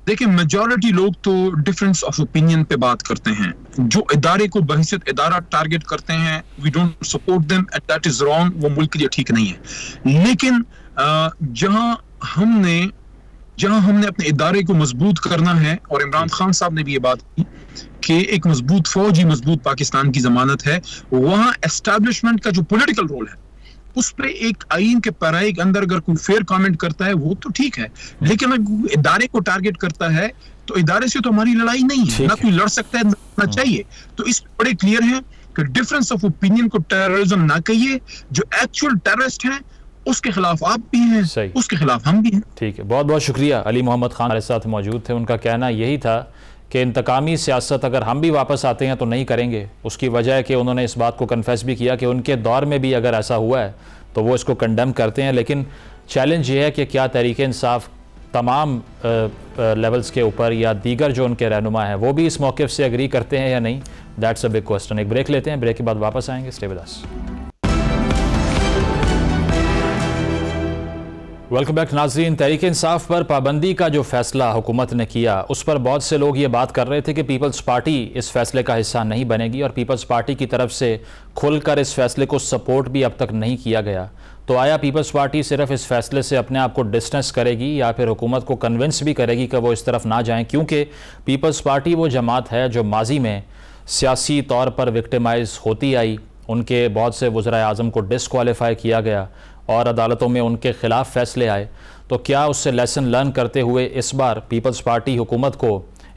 देखिए, मेजॉरिटी लोग तो डिफरेंस ऑफ ओपिनियन पे बात करते हैं। जो इदारे को बहैसियत इदारा टारगेट करते हैं, we don't support them and that is wrong. वो मुल्क के लिए ठीक नहीं है। लेकिन जहां हमने अपने इदारे को मजबूत करना है, और इमरान खान साहब ने भी ये बात की कि एक मजबूत फौज ही मजबूत पाकिस्तान की जमानत है, वहां एस्टैब्लिशमेंट का जो पॉलिटिकल रोल है, उस पर एक आईन के पैराई के अंदर अगर कोई फेयर कमेंट करता है वो तो ठीक है। लेकिन अगर इदारे को टारगेट करता है तो इदारे से तो हमारी लड़ाई नहीं है, ना कोई लड़ सकता है, ना चाहिए। तो इस बड़े क्लियर है कि डिफरेंस ऑफ ओपिनियन को टेररिज्म ना कहिए। जो एक्चुअल टेररिस्ट हैं उसके खिलाफ आप भी हैं, उसके खिलाफ हम भी हैं। ठीक है, बहुत बहुत शुक्रिया। अली मोहम्मद खान हमारे साथ मौजूद थे। उनका कहना यही था कि इंतकामी सियासत अगर हम भी वापस आते हैं तो नहीं करेंगे। उसकी वजह है कि उन्होंने इस बात को कन्फेस भी किया कि उनके दौर में भी अगर ऐसा हुआ है तो वो इसको कंडेम करते हैं। लेकिन चैलेंज ये है कि क्या तहरीक इंसाफ तमाम लेवल्स के ऊपर या दीगर जो उनके रहनुमा हैं वो भी इस मौक़िफ़ से एग्री करते हैं या नहीं। That's a big question. एक ब्रेक लेते हैं, ब्रेक के बाद वापस आएंगे। Stay with us. Welcome back नाज़रीन। तहरीक इंसाफ पर पाबंदी का जो फैसला हुकूमत ने किया, उस पर बहुत से लोग ये बात कर रहे थे कि पीपल्स पार्टी इस फैसले का हिस्सा नहीं बनेगी, और पीपल्स पार्टी की तरफ से खुलकर इस फैसले को सपोर्ट भी अब तक नहीं किया गया। तो आया पीपल्स पार्टी सिर्फ इस फैसले से अपने आप को डिस्टेंस करेगी या फिर हुकूमत को कन्विंस भी करेगी कि वो इस तरफ ना जाएं? क्योंकि पीपल्स पार्टी वो जमात है जो माजी में सियासी तौर पर विक्टिमाइज होती आई, उनके बहुत से वज़राए आज़म को डिसक्वालीफाई किया गया और अदालतों में उनके ख़िलाफ़ फ़ैसले आए। तो क्या उससे लेसन लर्न करते हुए इस बार पीपल्स पार्टी हुकूमत को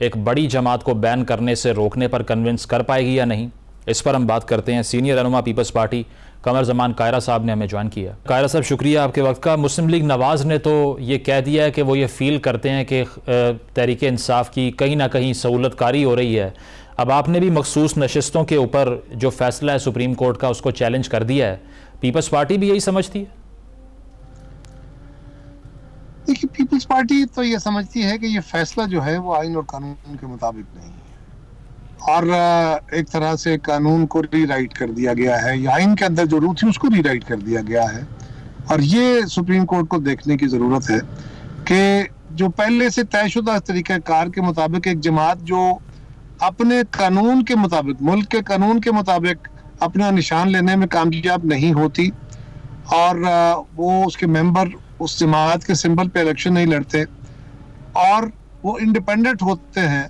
एक बड़ी जमात को बैन करने से रोकने पर कन्विंस कर पाएगी या नहीं? इस पर हम बात करते हैं। सीनियर रहनुमा पीपल्स पार्टी कमर जमान कायरा साहब ने हमें ज्वाइन किया। कायरा साहब, शुक्रिया आपके वक्त का। मुस्लिम लीग नवाज़ ने तो ये कह दिया है कि वो ये फ़ील करते हैं कि तहरीक इंसाफ की कहीं ना कहीं सहूलतकारी हो रही है। अब आपने भी मखसूस नशिस्तों के ऊपर जो फ़ैसला है सुप्रीम कोर्ट का, उसको चैलेंज कर दिया है। पीपल्स पार्टी भी यही समझती है? देखिए, पीपल्स पार्टी तो ये समझती है कि ये फैसला जो है वो आइन और कानून के मुताबिक नहीं है और एक तरह से कानून को रीराइट कर दिया गया है, या आइन के अंदर जो रूल थी उसको रीराइट कर दिया गया है। और ये सुप्रीम कोर्ट को देखने की जरूरत है कि जो पहले से तयशुदा तरीक़ाकार के मुताबिक एक जमात जो अपने कानून के मुताबिक, मुल्क के कानून के मुताबिक अपना निशान लेने में कामयाब नहीं होती और वो उसके मेंबर उस जमात के सिंबल पे इलेक्शन नहीं लड़ते और वो इंडिपेंडेंट होते हैं,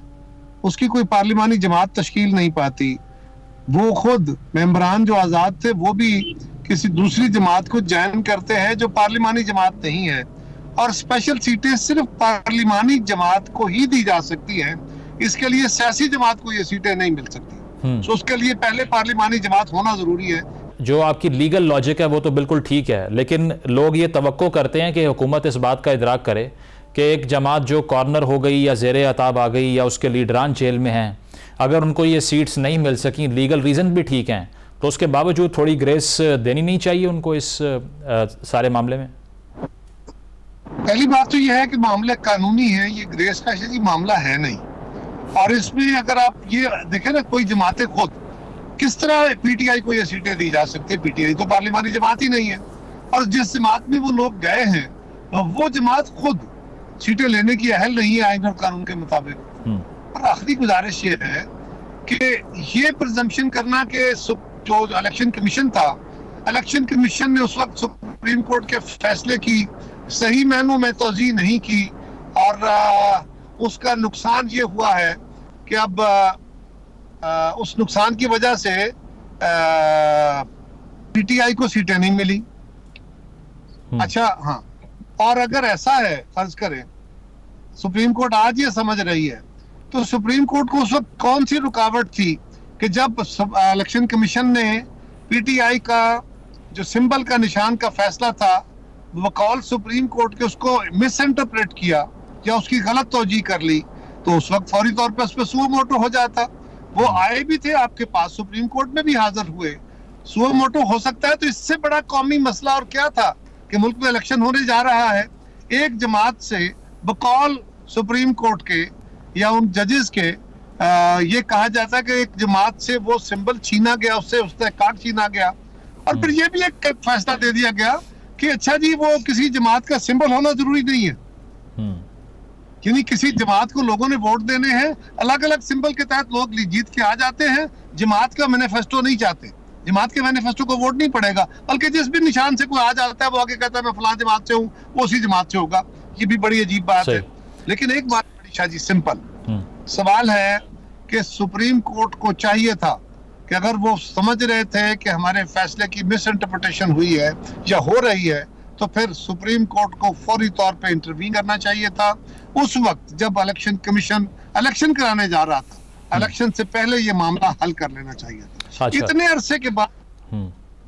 उसकी कोई पार्लिमानी जमात तश्कील नहीं पाती, वो खुद मेंबरान जो आज़ाद थे वो भी किसी दूसरी जमात को ज्वाइन करते हैं जो पार्लिमानी जमात नहीं है, और स्पेशल सीटें सिर्फ पार्लिमानी जमात को ही दी जा सकती हैं। इसके लिए सियासी जमात को ये सीटें नहीं मिल सकती। तो उसके लिए पहले पार्लिमानी जमात होना जरूरी है। जो आपकी लीगल लॉजिक है वो तो बिल्कुल ठीक है, लेकिन लोग ये तवक्को करते हैं कि हुकूमत इस बात का इदराक करे कि एक जमात जो कॉर्नर हो गई या ज़ेरे अताब आ गई या उसके लीडरान जेल में हैं, अगर उनको ये सीट्स नहीं मिल सकी, लीगल रीज़न भी ठीक हैं, तो उसके बावजूद थोड़ी ग्रेस देनी नहीं चाहिए उनको इस सारे मामले में? पहली बात तो यह है कि मामला कानूनी है, ये ग्रेस का ही मामला है नहीं। और इसमें अगर आप ये देखें ना, कोई जमातें खुद किस तरह पीटीआई को ये सीटें दी जा सकती है? पीटीआई तो पार्लिमानी जमात ही नहीं है, और जिस जमात में वो लोग गए हैं वो जमात खुद सीटें लेने की अहल नहीं है आइन और कानून के मुताबिक। और आखिरी गुजारिश ये है कि ये प्रिजम्पशन करना कि जो इलेक्शन कमीशन था, इलेक्शन कमीशन ने उस वक्त सुप्रीम कोर्ट के फैसले की सही मायनों में तौज़ीह नहीं की और उसका नुकसान ये हुआ है कि अब उस नुकसान की वजह से पीटीआई को सीटें नहीं मिली। अच्छा, हाँ, और अगर ऐसा है, फर्ज करें सुप्रीम कोर्ट आज ये समझ रही है, तो सुप्रीम कोर्ट को उस वक्त कौन सी रुकावट थी कि जब इलेक्शन कमीशन ने पीटीआई का जो सिंबल का निशान का फैसला था वकाल सुप्रीम कोर्ट के उसको मिस इंटरप्रेट किया या उसकी गलत तौजीह कर ली, तो उस वक्त फौरी तौर पर उस पर सुओ मोटो हो जाता। वो आए भी थे आपके पास, सुप्रीम कोर्ट में भी हाजिर हुए, सुओ मोटो हो सकता है। तो इससे बड़ा कौमी मसला और क्या था कि मुल्क में इलेक्शन होने जा रहा है, एक जमात से बकौल सुप्रीम कोर्ट के या उन जजेस के ये कहा जाता है कि एक जमात से वो सिंबल छीना गया, उससे उसका कार्ड छीना गया, और फिर ये भी एक फैसला दे दिया गया कि अच्छा जी वो किसी जमात का सिंबल होना जरूरी नहीं है। यानी किसी जमात को लोगों ने वोट देने हैं, अलग अलग सिंबल के तहत लोग जीत के आ जाते हैं, जमात का मैनिफेस्टो नहीं चाहते, जमात के मैनिफेस्टो को वोट नहीं पड़ेगा, बल्कि जिस भी निशान से कोई आ जाता है वो आगे कहता है मैं फलां जमात से हूँ, वो उसी जमात से होगा। ये भी बड़ी अजीब बात है। लेकिन एक बात बड़ी शाह जी सिंपल सवाल है कि सुप्रीम कोर्ट को चाहिए था कि अगर वो समझ रहे थे कि हमारे फैसले की मिस इंटरप्रिटेशन हुई है या हो रही है, तो फिर सुप्रीम कोर्ट को फौरी तौर पे इंटरवीन करना चाहिए था उस वक्त जब इलेक्शन कमीशन इलेक्शन कराने जा रहा था। इलेक्शन से पहले ये मामला हल कर लेना चाहिए था। अच्छा। इतने अरसे के बाद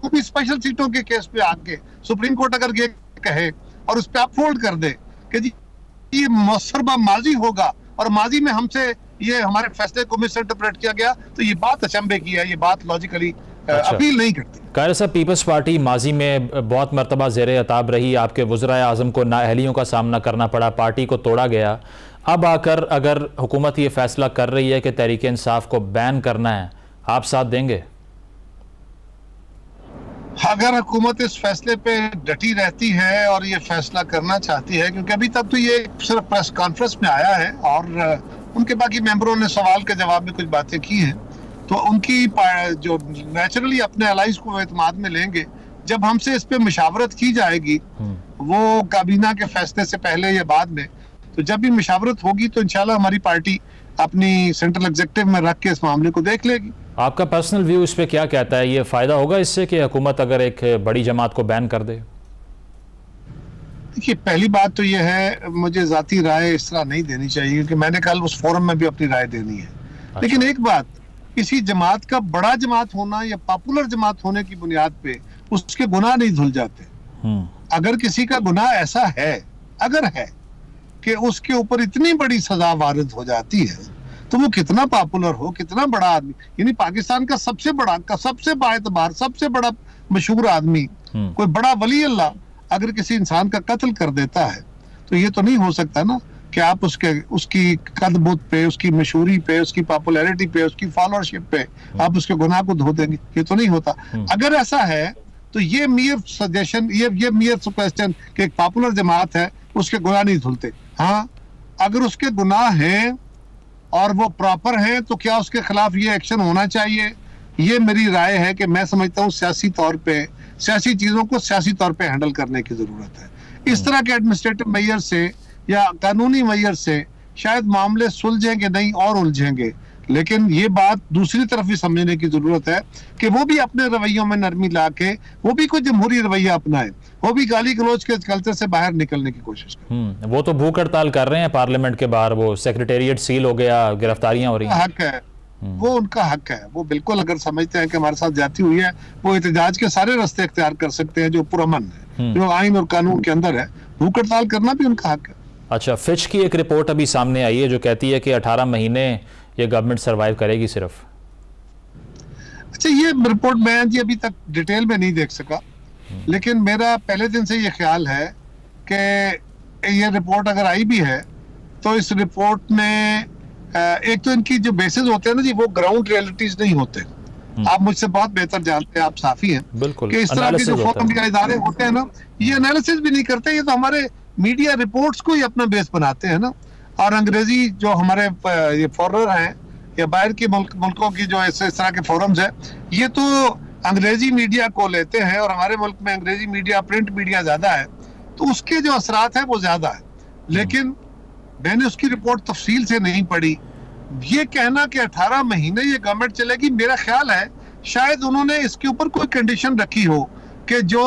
वो भी स्पेशल सीटों के केस पे आके सुप्रीम कोर्ट अगर ये कहे और उस पर अपहोल्ड कर दे कि जी ये मसरबा माजी होगा और माजी में हमसे ये हमारे फैसले को मिस इंटरप्रेट किया गया, तो ये बात अचंभे की है, ये बात लॉजिकली अपील नहीं करती। कायर साहब, पीपल्स पार्टी माजी में बहुत मरतबा ज़ेरे अताब रही, आपके वज़राए आज़म को नाअहलियों का सामना करना पड़ा, पार्टी को तोड़ा गया। अब आकर अगर हुकूमत ये फैसला कर रही है कि तहरीक इंसाफ को बैन करना है, आप साथ देंगे? अगर हुकूमत इस फैसले पे डटी रहती है और ये फैसला करना चाहती है, क्योंकि अभी तक तो ये सिर्फ प्रेस कॉन्फ्रेंस में आया है और उनके बाकी मेंबरों ने सवाल के जवाब में कुछ बातें की हैं, तो उनकी जो नेचुरली अपने अलाइज को एतमाद में लेंगे। जब हमसे इस पे मशावरत की जाएगी वो काबीना के फैसले से पहले या बाद में, तो जब भी मशावरत होगी तो इंशाल्लाह हमारी पार्टी अपनी सेंट्रल एग्जीक्यूटिव में रख के इस मामले को देख लेगी। आपका पर्सनल व्यू इस पे क्या कहता है? ये फायदा होगा इससे कि हुकूमत अगर एक बड़ी जमात को बैन कर दे? देखिए, पहली बात तो ये है, मुझे जाती राय इस तरह नहीं देनी चाहिए क्योंकि मैंने कल उस फोरम में भी अपनी राय देनी है। अच्छा। लेकिन एक बात, किसी जमात का बड़ा जमात होना या पॉपुलर जमात होने की बुनियाद पे उसके गुनाह नहीं धुल जाते। अगर किसी का गुनाह ऐसा है, अगर है कि उसके ऊपर इतनी बड़ी सजा वारिद हो जाती है, तो वो कितना पॉपुलर हो, कितना बड़ा आदमी, यानी पाकिस्तान का सबसे बड़ा, सबसे बाएतबार, सबसे बड़ा मशहूर आदमी, कोई बड़ा वली अल्लाह अगर किसी इंसान का कत्ल कर देता है तो ये तो नहीं हो सकता ना कि आप उसकी कद-बुत पे, उसकी मशहूरी पे, उसकी पॉपुलैरिटी पे, उसकी फॉलोअरशिप पे आप उसके गुनाह को धो देंगे। ये तो नहीं होता। अगर ऐसा है तो ये मियर सजेशन, ये मियर क्वेश्चन कि एक पॉपुलर जमात है उसके गुनाह नहीं धुलते। हाँ, अगर उसके गुनाह हैं और वो प्रॉपर हैं तो क्या उसके खिलाफ ये एक्शन होना चाहिए? ये मेरी राय है कि मैं समझता हूँ सियासी तौर पे, सियासी चीजों को सियासी तौर पे हैंडल करने की जरूरत है। इस तरह के एडमिनिस्ट्रेटिव मेयर से या कानूनी मेयर से शायद मामले सुलझेंगे नहीं और उलझेंगे, लेकिन ये बात दूसरी तरफ भी समझने की जरूरत है कि वो भी अपने रवैयों में नरमी ला के वो भी कोई जमहूरी रवैया अपनाए, वो भी गाली गलौज के कल्चर से बाहर निकलने की कोशिश करें। वो तो भूख हड़ताल कर रहे हैं पार्लियामेंट के बाहर, वो सेक्रेटेरिएट सील हो गया, गिरफ्तारियां हो रही हैं। हक है, वो उनका हक है। वो बिल्कुल अगर समझते हैं कि हमारे साथ ज्यादती हुई है, वो एहतजाज के सारे रास्ते इख्तियार कर सकते हैं जो पुरअमन है, जो आइन और कानून के अंदर है। भूख हड़ताल करना भी उनका हक है। अच्छा, फिच की एक रिपोर्ट अभी सामने आई है जो कहती है कि 18 महीने ये गवर्नमेंट सरवाइव करेगी सिर्फ। अच्छा, ये रिपोर्ट मैं जी अभी तक डिटेल में नहीं देख सका, लेकिन मेरा पहले दिन से ये ख्याल है कि ये रिपोर्ट अगर आई भी है तो इस रिपोर्ट में एक तो इनकी जो बेसिस होते हैं ना जी, वो ग्राउंड रियलिटीज नहीं होते। आप मुझसे बहुत बेहतर जानते हैं, आप साफी हैं, बिल्कुल, कि इस तरह के जो फोरम या इदारे होते हैं ना, ये एनालिसिस भी नहीं करते। ये तो हमारे मीडिया रिपोर्ट्स को ही अपना बेस बनाते हैं ना। और अंग्रेजी जो हमारे ये फॉरनर हैं या बाहर के मुल्कों की जो इस तरह के फोरम्स है, ये तो अंग्रेजी मीडिया को लेते हैं और हमारे मुल्क में अंग्रेजी मीडिया, प्रिंट मीडिया ज्यादा है, तो उसके जो असरात है वो ज्यादा है। लेकिन मैंने उसकी रिपोर्ट तफसील से नहीं पढ़ी। ये कहना कि 18 महीने ये गवर्नमेंट चलेगी, मेरा ख्याल है शायद उन्होंने इसके ऊपर कोई कंडीशन रखी हो कि जो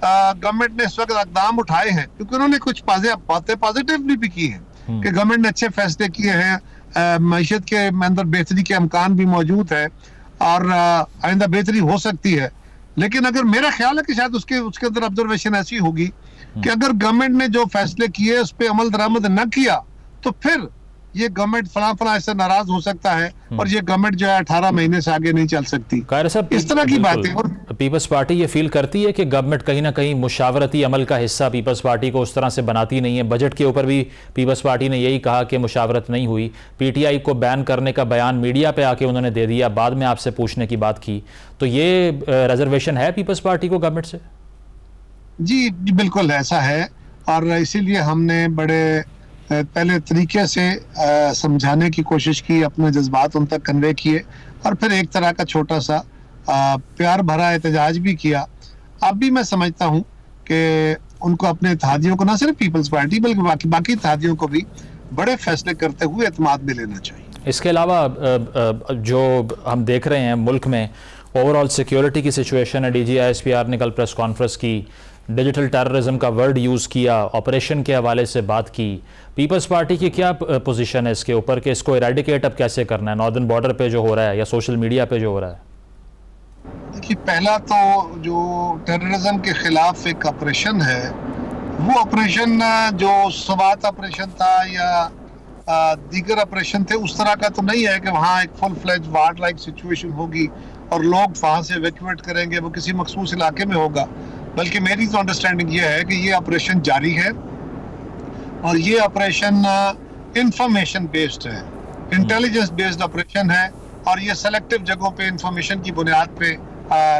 गवर्नमेंट ने इस वक्त इकदाम उठाए हैं, क्योंकि उन्होंने कुछ बातें पॉजिटिव भी की हैं कि गवर्नमेंट ने अच्छे फैसले किए हैं, मईशत के अंदर बेहतरी के इम्कान भी मौजूद है और आइंदा बेहतरी हो सकती है। लेकिन अगर मेरा ख्याल है कि शायद उसके अंदर ऑब्जर्वेशन ऐसी होगी कि अगर गवर्नमेंट ने जो फैसले किए उस पर अमल दरामद न किया तो फिर ये गवर्नमेंट फला इससे नाराज हो सकता है और ये गवर्नमेंट जो है 18 महीने से आगे नहीं चल सकती। इस तरह की बातें। और पीपल्स पार्टी ये फील करती है कि गवर्नमेंट कहीं ना कहीं मुशावरती अमल का हिस्सा पीपल्स पार्टी को उस तरह से बनाती नहीं है। बजट के ऊपर भी पीपल्स पार्टी ने यही कहा कि मुशावरत नहीं हुई। पीटीआई को बैन करने का बयान मीडिया पे आके उन्होंने दे दिया, बाद में आपसे पूछने की बात की। तो ये रिजर्वेशन है पीपल्स पार्टी को गवर्नमेंट से? जी बिल्कुल ऐसा है, और इसीलिए हमने बड़े पहले तरीके से समझाने की कोशिश की, अपने जज्बात उन तक कन्वे किए और फिर एक तरह का छोटा सा प्यार भरा एहतजाज भी किया। अब भी मैं समझता हूँ कि उनको अपने इत्तेहादियों को, ना सिर्फ पीपल्स पार्टी बल्कि बाकी इत्तेहादियों को भी बड़े फैसले करते हुए एतमाद में लेना चाहिए। इसके अलावा जो हम देख रहे हैं मुल्क में ओवरऑल सिक्योरिटी की सिचुएशन है, DGISPR ने कल प्रेस कॉन्फ्रेंस की, डिजिटल टेररिज्म का वर्ड यूज़ किया, ऑपरेशन के हवाले से बात की। पीपल्स पार्टी की क्या पोजीशन है इसके ऊपर कि इसको इरेडिकेट अब कैसे करना है, नॉर्दर्न बॉर्डर पे जो हो रहा है या सोशल मीडिया पे जो हो रहा है? देखिए, पहला तो जो टेररिज्म के खिलाफ एक ऑपरेशन है, वो ऑपरेशन जो स्वात ऑपरेशन था या दीगर ऑपरेशन थे उस तरह का तो नहीं है कि वहाँ एक फुल फ्लेज वार लाइक सिचुएशन होगी और लोग वहाँ से इवैक्यूएट करेंगे, वो किसी मखसूस इलाके में होगा। बल्कि मेरी तो अंडरस्टैंडिंग ये है कि ये ऑपरेशन जारी है और ये ऑपरेशन इंफॉर्मेशन बेस्ड है, इंटेलिजेंस बेस्ड ऑपरेशन है और ये सेलेक्टिव जगहों पे इंफॉर्मेशन की बुनियाद पे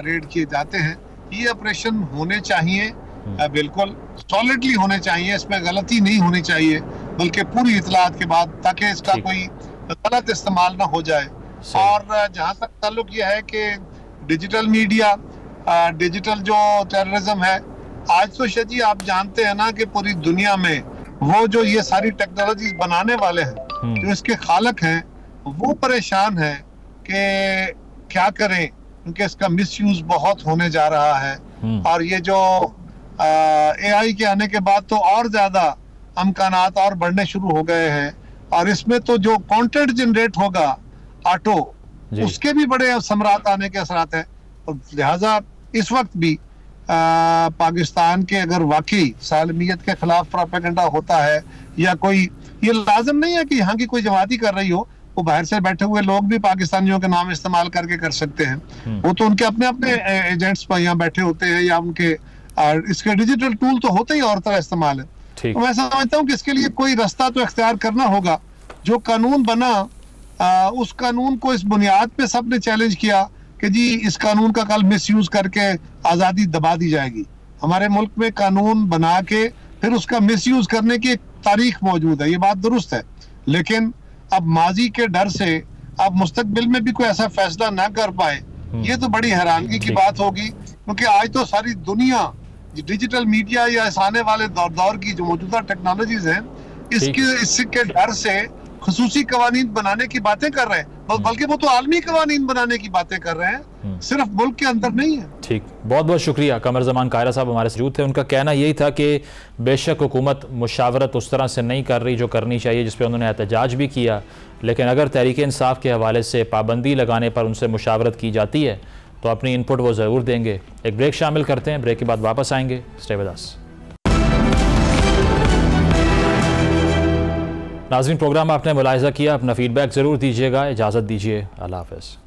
रेड किए जाते हैं। ये ऑपरेशन होने चाहिए, बिल्कुल सॉलिडली होने चाहिए, इसमें गलती नहीं होनी चाहिए, बल्कि पूरी इतलात के बाद, ताकि इसका कोई गलत इस्तेमाल ना हो जाए। और जहाँ तक ताल्लुक ये है कि डिजिटल मीडिया, डिजिटल जो टेररिज्म है, आज तो शायद आप जानते हैं ना कि पूरी दुनिया में वो जो ये सारी टेक्नोलॉजी बनाने वाले हैं, जो इसके खालक हैं, वो परेशान हैं कि क्या करें, क्योंकि इसका मिसयूज बहुत होने जा रहा है। और ये जो AI के आने के बाद तो और ज्यादा अमकानात और बढ़ने शुरू हो गए हैं, और इसमें तो जो कंटेंट जनरेट होगा ऑटो, उसके भी बड़े समरात आने के असरात हैं। और लिहाजा इस वक्त भी पाकिस्तान के अगर वाकई सालमियत के खिलाफ प्रोपेगेंडा होता है या कोई, ये लाजिम नहीं है कि यहाँ की कोई जमाती कर रही हो, वो बाहर से बैठे हुए लोग भी पाकिस्तानियों के नाम इस्तेमाल करके कर सकते हैं। वो तो उनके अपने अपने एजेंट्स यहाँ बैठे होते हैं, या उनके इसके डिजिटल टूल तो होते ही और तरह इस्तेमाल है। तो मैं समझता हूँ कि इसके लिए कोई रास्ता तो इख्तियार करना होगा। जो कानून बना उस कानून को इस बुनियाद पे सबने चैलेंज किया कि जी इस कानून का कल मिसयूज करके आज़ादी दबा दी जाएगी। हमारे मुल्क में कानून बना के फिर उसका मिसयूज करने की एक तारीख मौजूद है, ये बात दुरुस्त है, लेकिन अब माजी के डर से अब मुस्तकबिल में भी कोई ऐसा फैसला ना कर पाए, ये तो बड़ी हैरानगी की बात होगी। क्योंकि आज तो सारी दुनिया डिजिटल मीडिया या इस आने वाले दौर की जो मौजूदा टेक्नोलॉजीज हैं इसके डर से खुसूसी कवानीन बनाने की बातें कर रहे हैं, बल्कि वो तो आलमी कवानीन बनाने की बातें कर रहे हैं, सिर्फ मुल्क के अंदर नहीं है। ठीक, बहुत बहुत शुक्रिया। कमर ज़मान कायरा साहब हमारे साथ मौजूद थे। उनका कहना यही था कि बेशक हुकूमत मुशावरत उस तरह से नहीं कर रही जो करनी चाहिए, जिस पर उन्होंने एहतजाज भी किया, लेकिन अगर तहरीक इंसाफ के हवाले से पाबंदी लगाने पर उनसे मुशावरत की जाती है तो अपनी इनपुट वो ज़रूर देंगे। एक ब्रेक शामिल करते हैं, ब्रेक के बाद वापस आएंगे। Stay with us. नाज़रीन, प्रोग्राम आपने मुलाहिज़ा किया, अपना फीडबैक ज़रूर दीजिएगा। इजाज़त दीजिए, अल्लाह हाफ़िज़।